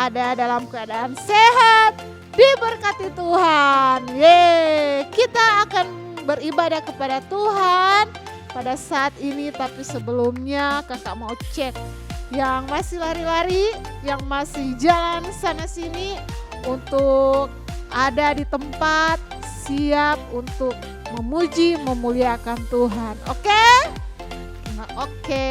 ada dalam keadaan sehat, diberkati Tuhan. Kita akan beribadah kepada Tuhan pada saat ini, tapi sebelumnya kakak mau cek yang masih lari-lari, yang masih jalan sana sini untuk ada di tempat siap untuk memuji, memuliakan Tuhan. Oke? Nah, oke.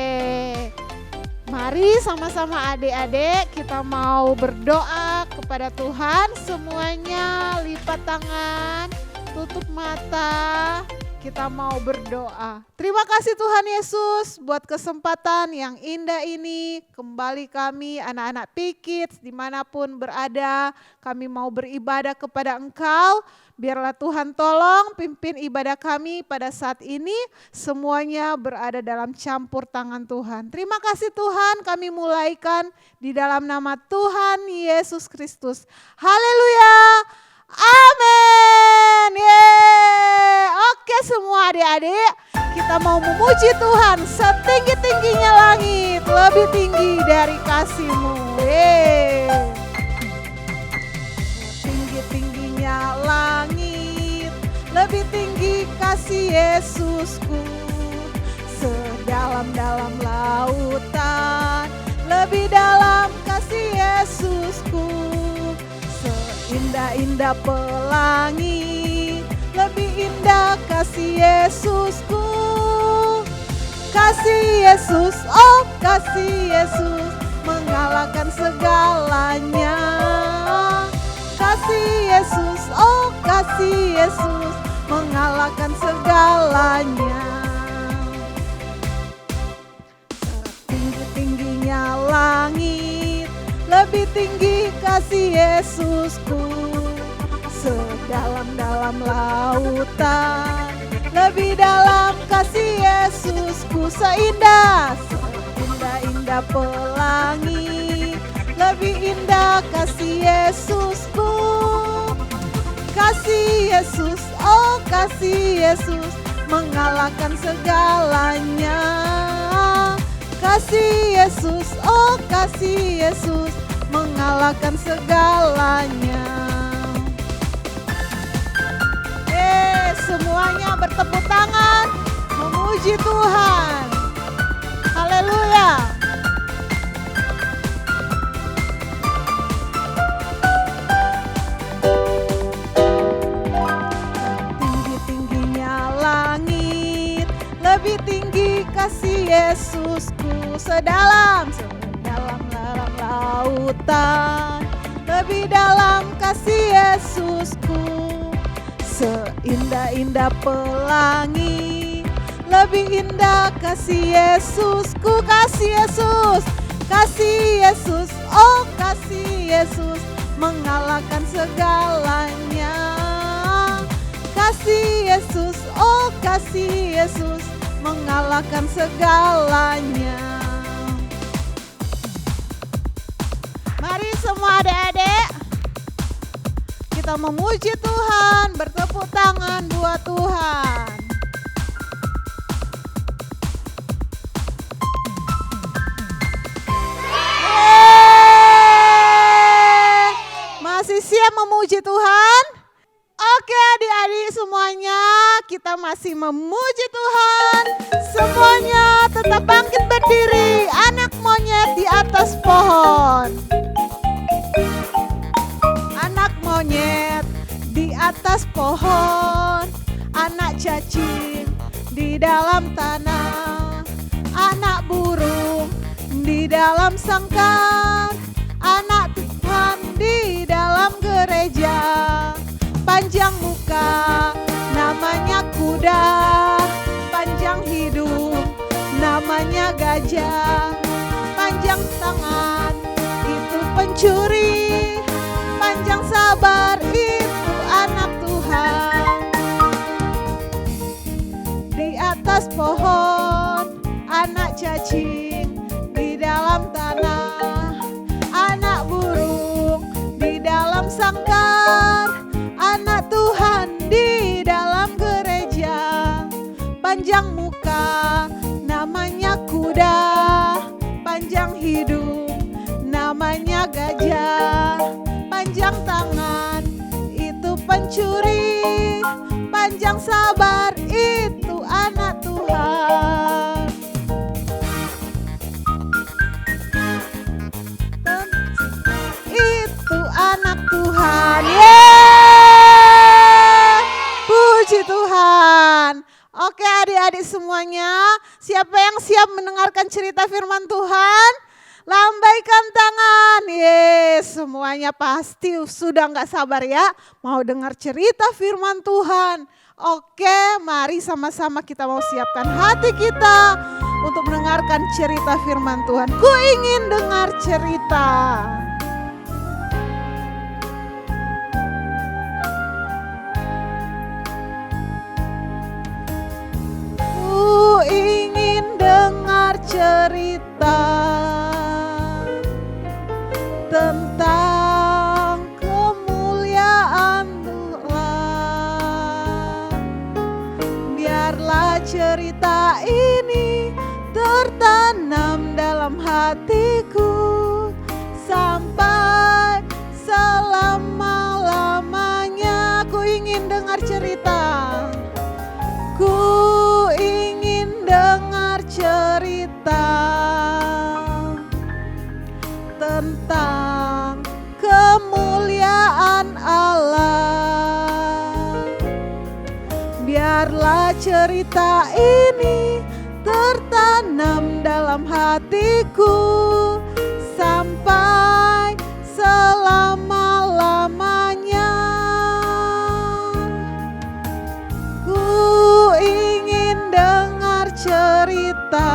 Mari sama-sama adik-adik kita mau berdoa kepada Tuhan. Semuanya lipat tangan, tutup mata. Kita mau berdoa. Terima kasih Tuhan Yesus buat kesempatan yang indah ini. Kembali kami anak-anak P-Kids dimanapun berada. Kami mau beribadah kepada Engkau. Biarlah Tuhan tolong pimpin ibadah kami pada saat ini. Semuanya berada dalam campur tangan Tuhan. Terima kasih Tuhan, kami mulaikan di dalam nama Tuhan Yesus Kristus. Haleluya. Amin. Oke semua adik-adik, kita mau memuji Tuhan setinggi-tingginya langit, lebih tinggi dari kasih-Mu. Tinggi-tingginya langit, lebih tinggi kasih Yesusku. Sedalam-dalam lautan, lebih dalam kasih Yesusku. Indah-indah pelangi, lebih indah kasih Yesusku. Kasih Yesus, oh kasih Yesus, mengalahkan segalanya. Kasih Yesus, oh kasih Yesus, mengalahkan segalanya. Tinggi-tingginya langit, lebih tinggi kasih Yesusku. Sedalam-dalam lautan, lebih dalam kasih Yesusku. Seindah-indah pelangi, lebih indah kasih Yesusku. Kasih Yesus, oh kasih Yesus, mengalahkan segalanya. Kasih Yesus, oh kasih Yesus, mengalahkan segalanya. Semuanya bertepuk tangan, memuji Tuhan. Haleluya. Tinggi-tingginya langit, lebih tinggi kasih Yesusku. Sedalam-dalam lautan, lebih dalam kasih Yesusku. Seindah-indah pelangi, lebih indah kasih Yesusku. Kasih Yesus, kasih Yesus, oh kasih Yesus, mengalahkan segalanya. Kasih Yesus, oh kasih Yesus, mengalahkan segalanya. Mari semua adik-adik, kita memuji Tuhan, bertepuk tangan buat Tuhan. Masih siap memuji Tuhan? Oke adik-adik semuanya, kita masih memuji Tuhan. Semuanya tetap bangkit berdiri, anak monyet di atas pohon. Monyet di atas pohon, anak cacing di dalam tanah, anak burung di dalam sangkar, anak Tuhan di dalam gereja. Panjang muka namanya kuda, panjang hidung namanya gajah, panjang tangan itu pencuri, panjang sabar itu anak Tuhan. Di atas pohon anak cacing di dalam tanah, anak burung di dalam sangkar, anak Tuhan di dalam gereja. Panjang muka namanya kuda, panjang hidung namanya gajah. wajah, panjang tangan, itu pencuri, panjang sabar, itu anak Tuhan. Itu anak Tuhan. Yeay! Puji Tuhan. Oke adik-adik semuanya, siapa yang siap mendengarkan cerita firman Tuhan? Lambaikan tangan. Semuanya pasti sudah gak sabar ya mau dengar cerita firman Tuhan. Oke, mari sama-sama kita mau siapkan hati kita untuk mendengarkan cerita firman Tuhan. Ku ingin dengar cerita. Ku ingin dengar cerita tentang kemuliaan Tuhan. Biarlah cerita ini tertanam dalam hatiku sampai selama-lamanya. Ku ingin dengar cerita. Ku ingin dengar cerita tentang kemuliaan Allah. Biarlah cerita ini tertanam dalam hatiku sampai selama-lamanya. Ku ingin dengar cerita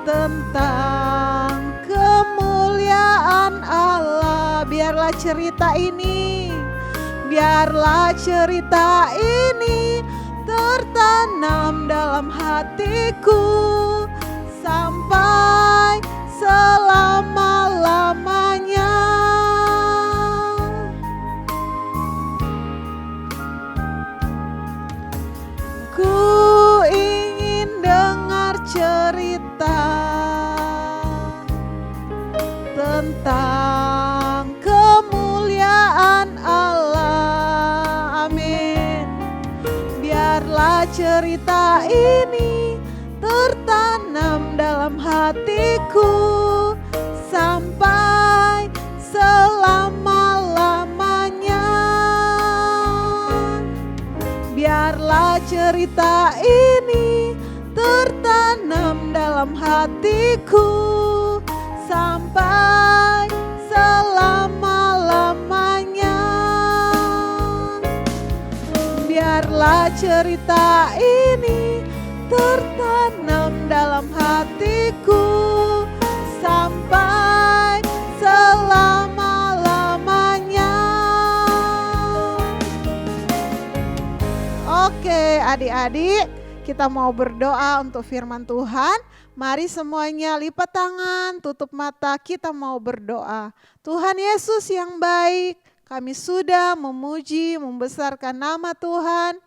tentang kemuliaan Allah. Biarlah cerita ini tertanam dalam hatiku sampai selama-lamanya. Ku ingin dengar cerita tentang kemuliaan Allah. Amin. Biarlah cerita ini tertanam dalam hatiku sampai selama-lamanya. Biarlah cerita ini tertanam dalam hatiku sampai selama-lamanya. Biarlah cerita ini tertanam dalam hatiku sampai selama-lamanya. Oke adik-adik, kita mau berdoa untuk firman Tuhan. Mari semuanya lipat tangan, tutup mata, kita mau berdoa. Tuhan Yesus yang baik, kami sudah memuji, membesarkan nama Tuhan.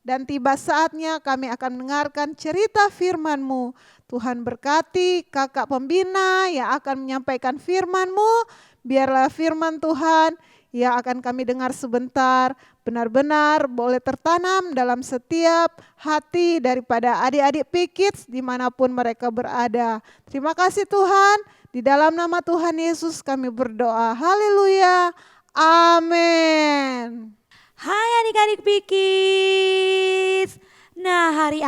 Dan tiba saatnya kami akan mendengarkan cerita firman-Mu. Tuhan berkati kakak pembina yang akan menyampaikan firman-Mu. Biarlah firman Tuhan yang akan kami dengar sebentar benar-benar boleh tertanam dalam setiap hati daripada adik-adik P-Kids dimanapun mereka berada. Terima kasih Tuhan, di dalam nama Tuhan Yesus kami berdoa. Haleluya, amin. Hai adik-adik P-Kids. Nah hari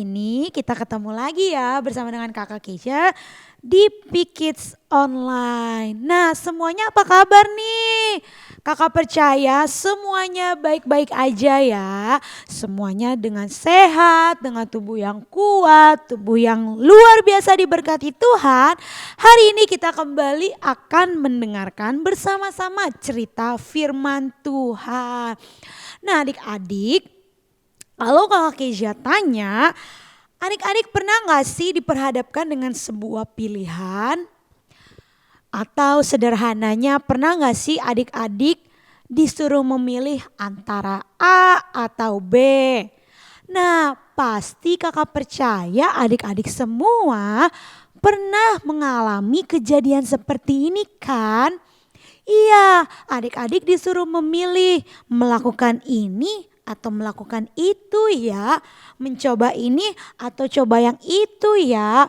ini kita ketemu lagi ya bersama dengan kakak Keisha di P-Kids Online. Nah semuanya apa kabar nih? Kakak percaya semuanya baik-baik aja ya. Semuanya dengan sehat, dengan tubuh yang kuat, tubuh yang luar biasa diberkati Tuhan. Hari ini kita kembali akan mendengarkan bersama-sama cerita firman Tuhan. Nah adik-adik, kalau kakak Keisha tanya, adik-adik pernah gak sih diperhadapkan dengan sebuah pilihan? Atau sederhananya pernah gak sih adik-adik disuruh memilih antara A atau B? Nah pasti kakak percaya adik-adik semua pernah mengalami kejadian seperti ini kan? Iya, adik-adik disuruh memilih melakukan ini atau melakukan itu ya. Mencoba ini atau coba yang itu ya.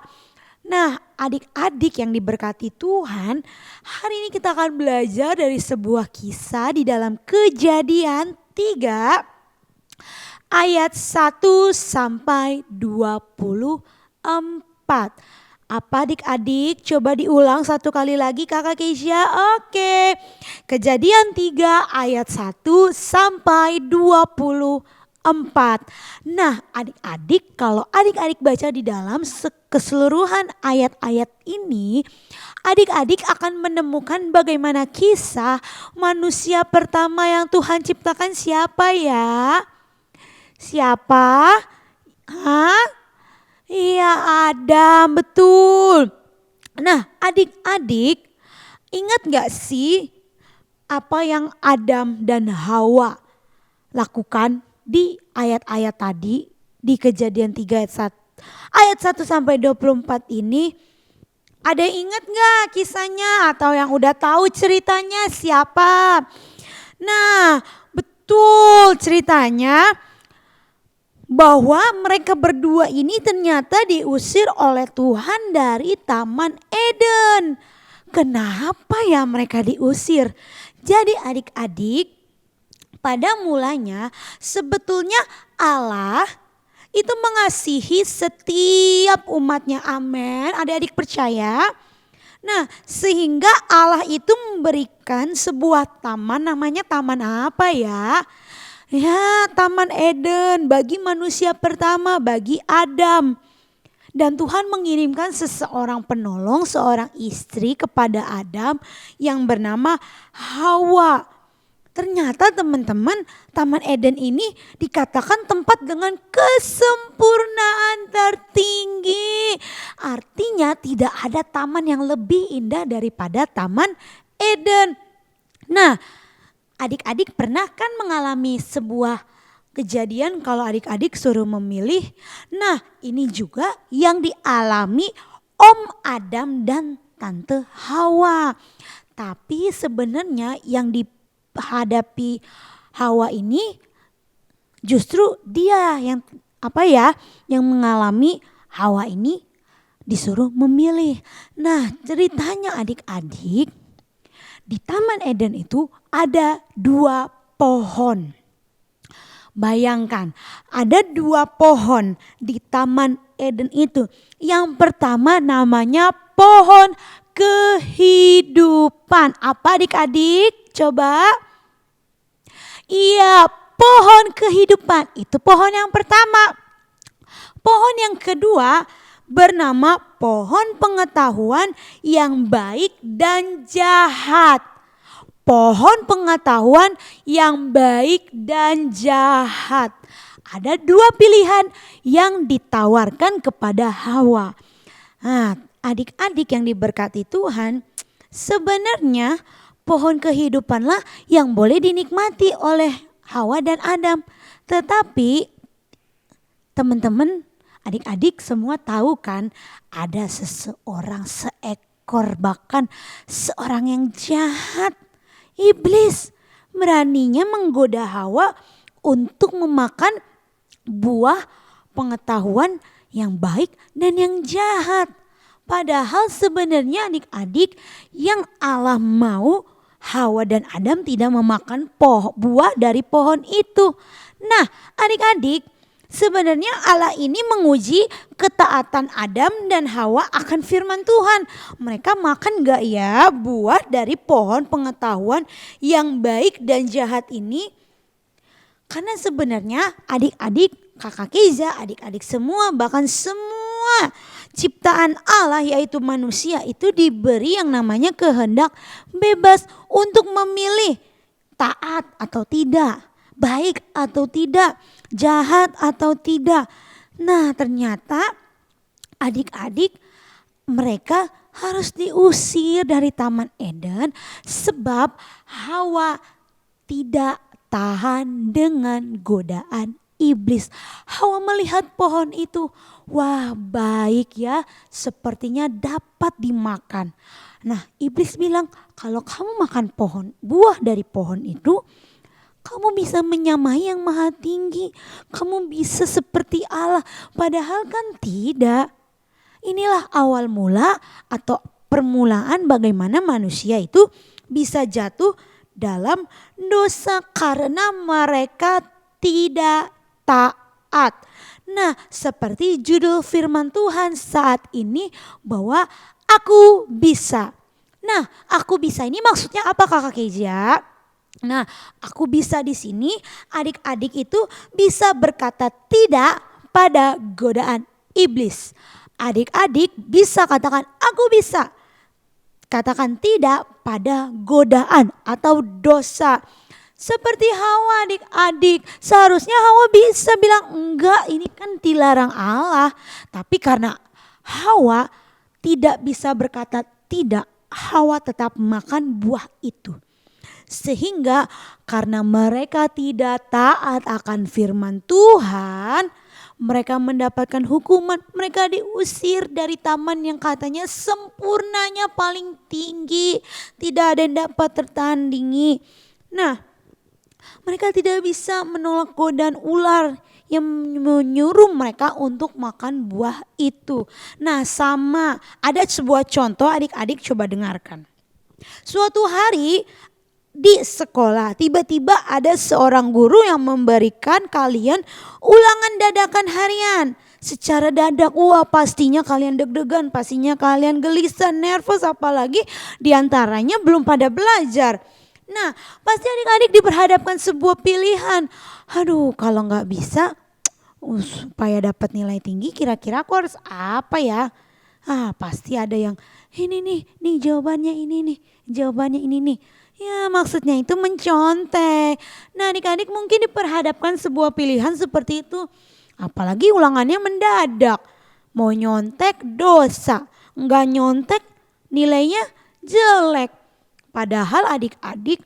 Nah, adik-adik yang diberkati Tuhan, hari ini kita akan belajar dari sebuah kisah di dalam Kejadian 3 ayat 1 sampai 24. Apa adik-adik? Coba diulang satu kali lagi Kakak Keisha. Oke. Kejadian 3 ayat 1 sampai 24. Nah, adik-adik, kalau adik-adik baca di dalam keseluruhan ayat-ayat ini, adik-adik akan menemukan bagaimana kisah manusia pertama yang Tuhan ciptakan siapa ya? Siapa? Hah? Iya, Adam, betul. Nah, adik-adik, ingat gak sih apa yang Adam dan Hawa lakukan di ayat-ayat tadi di Kejadian 3 ayat 1 sampai 24 ini? Ada yang ingat gak kisahnya atau yang udah tahu ceritanya siapa? Nah, betul, ceritanya bahwa mereka berdua ini ternyata diusir oleh Tuhan dari Taman Eden. Kenapa ya mereka diusir? Jadi adik-adik, pada mulanya sebetulnya Allah itu mengasihi setiap umatnya. Amin. Adik-adik percaya? Nah, sehingga Allah itu memberikan sebuah taman, namanya taman apa ya? Ya, Taman Eden bagi manusia pertama, bagi Adam. Dan Tuhan mengirimkan seseorang penolong, seorang istri kepada Adam yang bernama Hawa. Ternyata teman-teman, Taman Eden ini dikatakan tempat dengan kesempurnaan tertinggi. Artinya tidak ada taman yang lebih indah daripada Taman Eden. Nah, adik-adik pernah kan mengalami sebuah kejadian kalau adik-adik suruh memilih? Nah, ini juga yang dialami Om Adam dan Tante Hawa. Tapi sebenarnya yang dihadapi Hawa ini justru dia yang yang mengalami Hawa ini disuruh memilih. Nah, ceritanya adik-adik, di Taman Eden itu ada 2 pohon. Bayangkan, ada 2 pohon di Taman Eden itu. Yang pertama namanya pohon kehidupan. Apa adik-adik? Coba. Iya, pohon kehidupan. Itu pohon yang pertama. Pohon yang kedua bernama pohon pengetahuan yang baik dan jahat. Pohon pengetahuan yang baik dan jahat. Ada 2 pilihan yang ditawarkan kepada Hawa. Nah, adik-adik yang diberkati Tuhan, sebenarnya pohon kehidupanlah yang boleh dinikmati oleh Hawa dan Adam. Tetapi teman-teman, adik-adik semua tahu kan, ada seseorang, seekor, bahkan seorang yang jahat. Iblis beraninya menggoda Hawa untuk memakan buah pengetahuan yang baik dan yang jahat. Padahal sebenarnya adik-adik, yang Allah mau Hawa dan Adam tidak memakan buah dari pohon itu. Nah, adik-adik, sebenarnya Allah ini menguji ketaatan Adam dan Hawa akan firman Tuhan. Mereka makan gak ya buah dari pohon pengetahuan yang baik dan jahat ini? Karena sebenarnya adik-adik, kakak Keiza, adik-adik semua, bahkan semua ciptaan Allah yaitu manusia itu diberi yang namanya kehendak bebas untuk memilih taat atau tidak, baik atau tidak, jahat atau tidak. Nah, ternyata adik-adik mereka harus diusir dari Taman Eden sebab Hawa tidak tahan dengan godaan iblis. Hawa melihat pohon itu, wah baik ya, sepertinya dapat dimakan. Nah iblis bilang, kalau kamu makan buah dari pohon itu, kamu bisa menyamai yang maha tinggi. Kamu bisa seperti Allah. Padahal kan tidak. Inilah awal mula atau permulaan bagaimana manusia itu bisa jatuh dalam dosa karena mereka tidak taat. Nah, seperti judul firman Tuhan saat ini bahwa aku bisa. Nah, aku bisa ini maksudnya apa Kakak Keja? Nah, aku bisa di sini adik-adik itu bisa berkata tidak pada godaan iblis. Adik-adik bisa katakan aku bisa. Katakan tidak pada godaan atau dosa. Seperti Hawa adik-adik, seharusnya Hawa bisa bilang enggak, ini kan dilarang Allah. Tapi karena Hawa tidak bisa berkata tidak, Hawa tetap makan buah itu. Sehingga karena mereka tidak taat akan firman Tuhan, mereka mendapatkan hukuman. Mereka diusir dari taman yang katanya sempurnanya paling tinggi, tidak ada yang dapat tertandingi. Nah, mereka tidak bisa menolak godaan ular yang menyuruh mereka untuk makan buah itu. Nah, sama ada sebuah contoh, adik-adik coba dengarkan. Suatu hari di sekolah tiba-tiba ada seorang guru yang memberikan kalian ulangan dadakan harian. Secara dadak, wah pastinya kalian deg-degan, pastinya kalian gelisah, nervous, apalagi diantaranya belum pada belajar. Nah, pasti adik-adik diperhadapkan sebuah pilihan. Aduh, kalau nggak bisa supaya dapat nilai tinggi, kira-kira aku harus apa ya? Pasti ada yang ini nih jawabannya ini nih, jawabannya ini nih. Ya maksudnya itu mencontek. Nah adik-adik mungkin diperhadapkan sebuah pilihan seperti itu. Apalagi ulangannya mendadak. Mau nyontek dosa, nggak nyontek nilainya jelek. Padahal adik-adik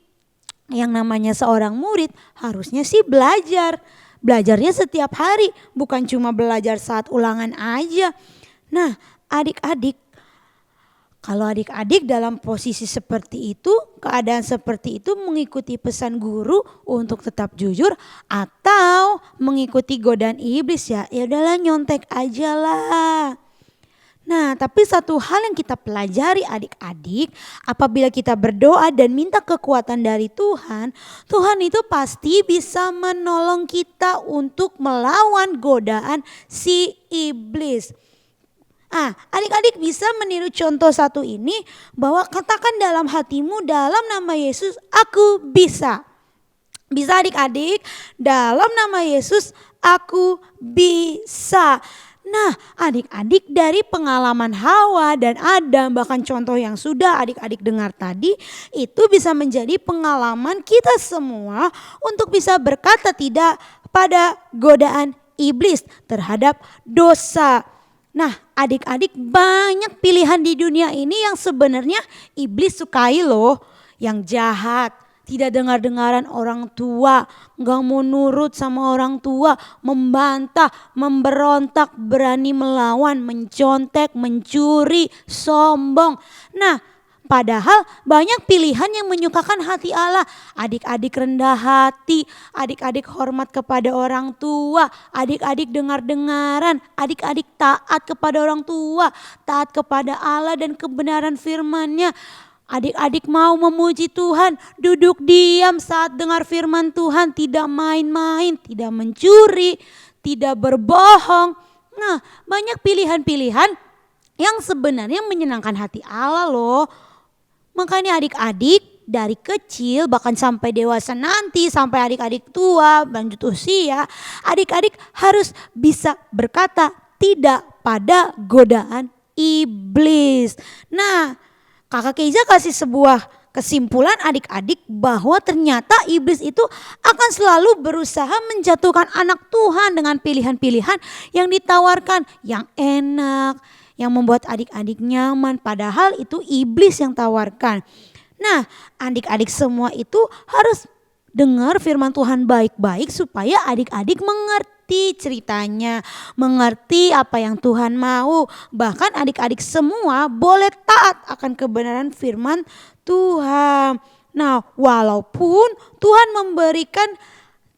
yang namanya seorang murid harusnya sih belajar. Belajarnya setiap hari, bukan cuma belajar saat ulangan aja. Nah adik-adik, kalau adik-adik dalam posisi seperti itu, keadaan seperti itu, mengikuti pesan guru untuk tetap jujur atau mengikuti godaan iblis, ya udahlah nyontek aja lah. Nah, tapi satu hal yang kita pelajari adik-adik, apabila kita berdoa dan minta kekuatan dari Tuhan, Tuhan itu pasti bisa menolong kita untuk melawan godaan si iblis. Adik-adik bisa meniru contoh satu ini, bahwa katakan dalam hatimu dalam nama Yesus aku bisa. Bisa adik-adik, dalam nama Yesus aku bisa. Nah adik-adik, dari pengalaman Hawa dan Adam, bahkan contoh yang sudah adik-adik dengar tadi, itu bisa menjadi pengalaman kita semua untuk bisa berkata tidak pada godaan iblis terhadap dosa. Nah adik-adik, banyak pilihan di dunia ini yang sebenarnya iblis sukai loh. Yang jahat, tidak dengar-dengaran orang tua, gak mau nurut sama orang tua, membantah, memberontak, berani melawan, mencontek, mencuri, sombong. Nah padahal banyak pilihan yang menyukakan hati Allah. Adik-adik rendah hati, adik-adik hormat kepada orang tua, adik-adik dengar-dengaran, adik-adik taat kepada orang tua, taat kepada Allah dan kebenaran firman-Nya. Adik-adik mau memuji Tuhan, duduk diam saat dengar firman Tuhan, tidak main-main, tidak mencuri, tidak berbohong. Nah banyak pilihan-pilihan yang sebenarnya menyenangkan hati Allah loh. Makanya adik-adik dari kecil bahkan sampai dewasa nanti, sampai adik-adik tua lanjut usia, adik-adik harus bisa berkata tidak pada godaan iblis. Nah Kakak Keiza kasih sebuah kesimpulan adik-adik bahwa ternyata iblis itu akan selalu berusaha menjatuhkan anak Tuhan dengan pilihan-pilihan yang ditawarkan, yang enak, yang membuat adik-adik nyaman, padahal itu iblis yang tawarkan. Nah adik-adik semua itu harus dengar firman Tuhan baik-baik supaya adik-adik mengerti ceritanya, mengerti apa yang Tuhan mau. Bahkan adik-adik semua boleh taat akan kebenaran firman Tuhan. Nah, walaupun Tuhan memberikan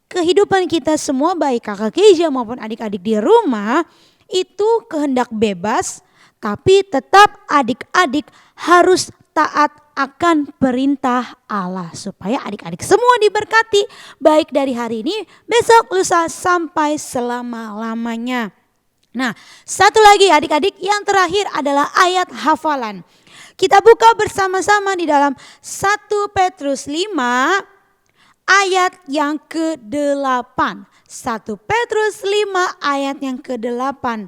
kehidupan kita semua, baik kakak Keisha maupun adik-adik di rumah, itu kehendak bebas, tapi tetap adik-adik harus taat akan perintah Allah supaya adik-adik semua diberkati baik dari hari ini, besok, lusa sampai selama-lamanya. Nah, satu lagi adik-adik, yang terakhir adalah ayat hafalan. Kita buka bersama-sama di dalam 1 Petrus 5 ayat yang ke-8. 1 Petrus 5 ayat yang ke-8.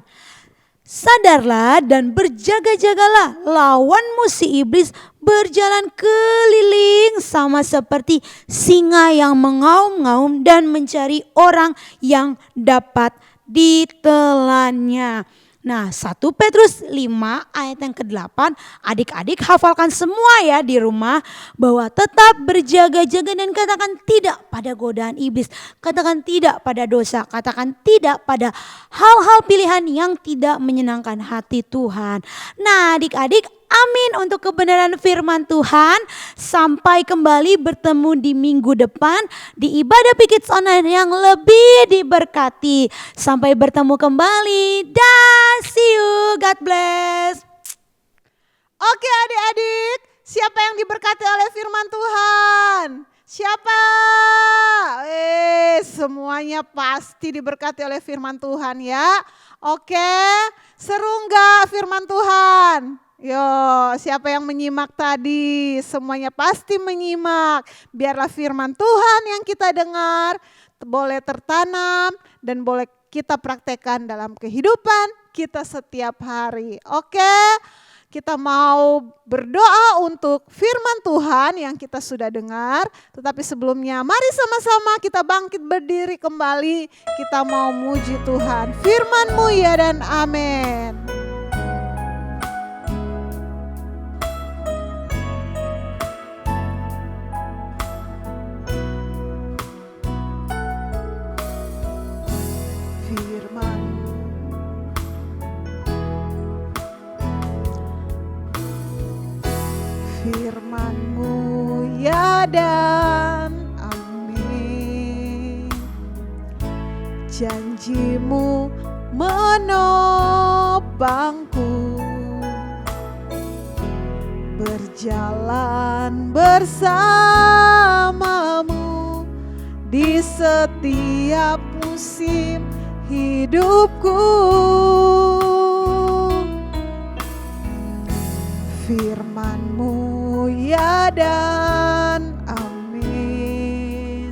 Sadarlah dan berjaga-jagalah, lawanmu si iblis berjalan keliling sama seperti singa yang mengaum-ngaum dan mencari orang yang dapat ditelannya. Nah, 1 Petrus 5 ayat yang ke-8, adik-adik hafalkan semua ya di rumah, bahwa tetap berjaga-jaga dan katakan tidak pada godaan iblis, katakan tidak pada dosa, katakan tidak pada hal-hal pilihan yang tidak menyenangkan hati Tuhan. Nah, adik-adik, amin untuk kebenaran firman Tuhan. Sampai kembali bertemu di minggu depan di ibadah Pikits Online yang lebih diberkati. Sampai bertemu kembali dan see you. God bless. Oke adik-adik, siapa yang diberkati oleh firman Tuhan? Siapa? Semuanya pasti diberkati oleh firman Tuhan ya. Oke, seru nggak firman Tuhan? Yo, siapa yang menyimak tadi? Semuanya pasti menyimak. Biarlah firman Tuhan yang kita dengar boleh tertanam dan boleh kita praktekkan dalam kehidupan kita setiap hari. Oke, kita mau berdoa untuk firman Tuhan yang kita sudah dengar. Tetapi sebelumnya mari sama-sama kita bangkit berdiri kembali. Kita mau muji Tuhan. Firman-Mu ya dan amin. Firman-Mu ya dan amin. Janji-Mu menopangku, berjalan bersamamu di setiap musim hidupku. Firman-Mu ya dan amin.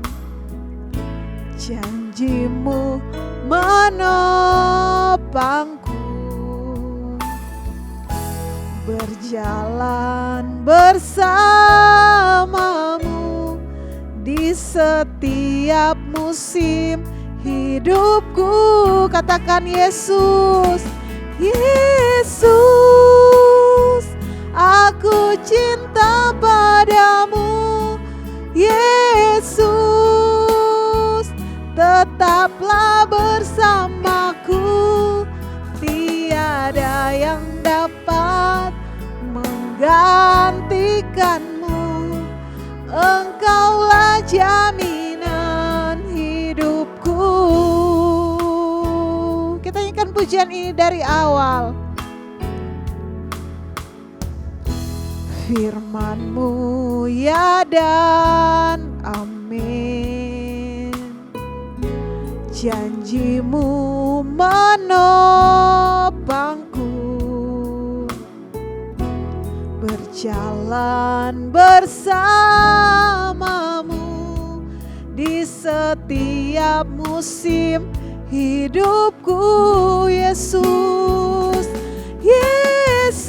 Janji-Mu menopangku, berjalan bersamamu di setiap musim hidupku. Katakan Yesus, Yesus, aku cinta padamu. Yesus, tetaplah bersamaku. Tiada yang dapat menggantikanmu. Engkaulah jaminan hidupku. Kita nyanyikan pujian ini dari awal. Firman-Mu ya dan amin. Janji-Mu menopangku, berjalan bersamamu di setiap musim hidupku. Yesus, Yesus,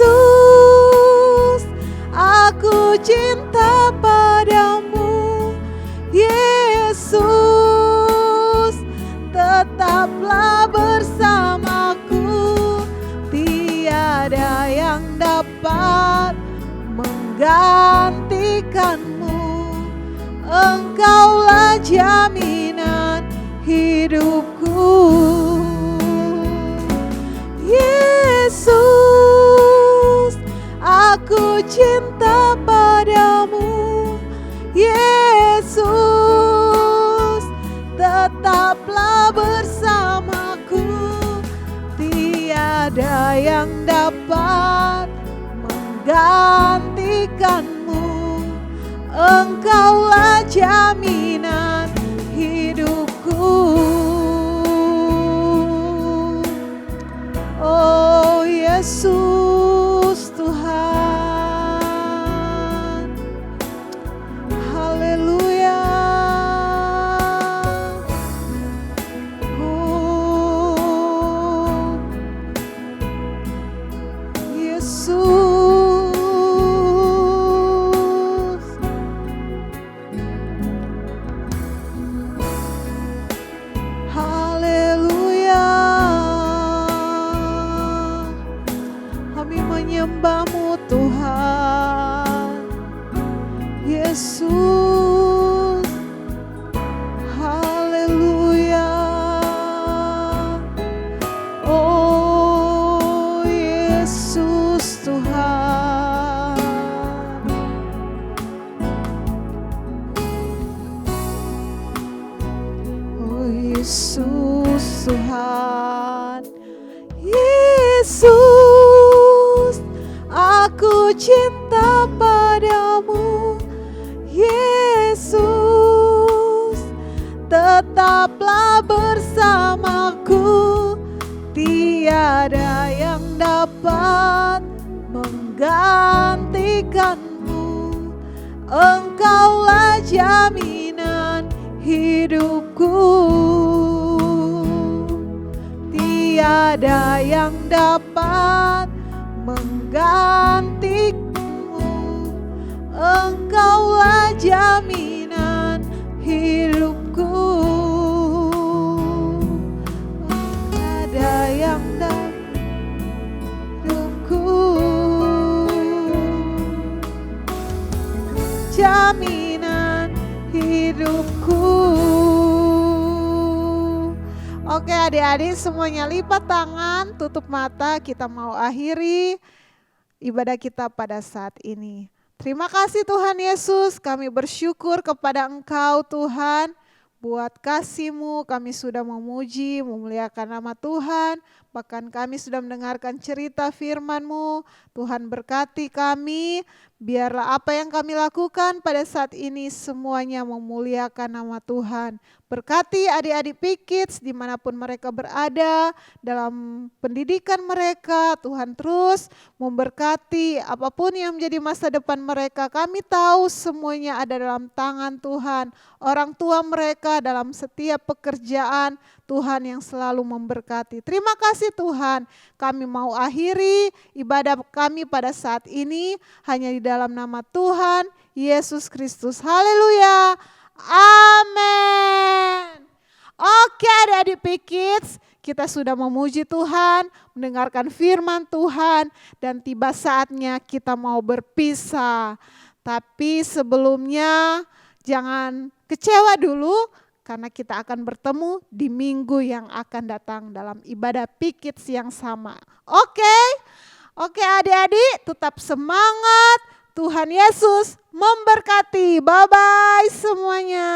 aku cinta padamu. Yesus, tetaplah bersamaku. Tiada yang dapat menggantikanmu. Engkaulah jaminan hidupku. Yesus, aku cinta padamu. Yesus, tetaplah bersamaku. Tiada yang dapat menggantikanmu. Engkaulah jaminan hidupku. Oh Yesus Tuhan, haleluya. Oh Yesus, haleluya. Kami menyembah-Mu Tuhan. Yesus, haleluya. Oh Yesus Tuhan. Oh Yesus Tuhan. Yesus, aku cinta padamu. Yesus, tetaplah bersamaku. Tiada yang dapat menggantikanmu. Engkaulah jaminan hidupku. Tiada yang dapat menggantikanmu. Engkaulah jaminan hidupku. Tiada yang dapat hidupku. Jaminan hidupku. Oke adik-adik semuanya lipat tangan, tutup mata, kita mau akhiri ibadah kita pada saat ini. Terima kasih Tuhan Yesus, kami bersyukur kepada Engkau Tuhan. Buat kasih-Mu kami sudah memuji, memuliakan nama Tuhan. Bahkan kami sudah mendengarkan cerita firman-Mu. Tuhan berkati kami, biarlah apa yang kami lakukan pada saat ini semuanya memuliakan nama Tuhan. Berkati adik-adik P-Kids dimanapun mereka berada, dalam pendidikan mereka, Tuhan terus memberkati apapun yang menjadi masa depan mereka. Kami tahu semuanya ada dalam tangan Tuhan. Orang tua mereka dalam setiap pekerjaan, Tuhan yang selalu memberkati. Terima kasih Tuhan, kami mau akhiri ibadah kami pada saat ini hanya di dalam nama Tuhan Yesus Kristus. Haleluya. Amin. Oke adik-adik P-Kids, kita sudah memuji Tuhan, mendengarkan firman Tuhan, dan tiba saatnya kita mau berpisah. Tapi sebelumnya jangan kecewa dulu, karena kita akan bertemu di minggu yang akan datang dalam ibadah P-Kids yang sama. Oke adik-adik, tetap semangat. Tuhan Yesus memberkati. Bye-bye semuanya.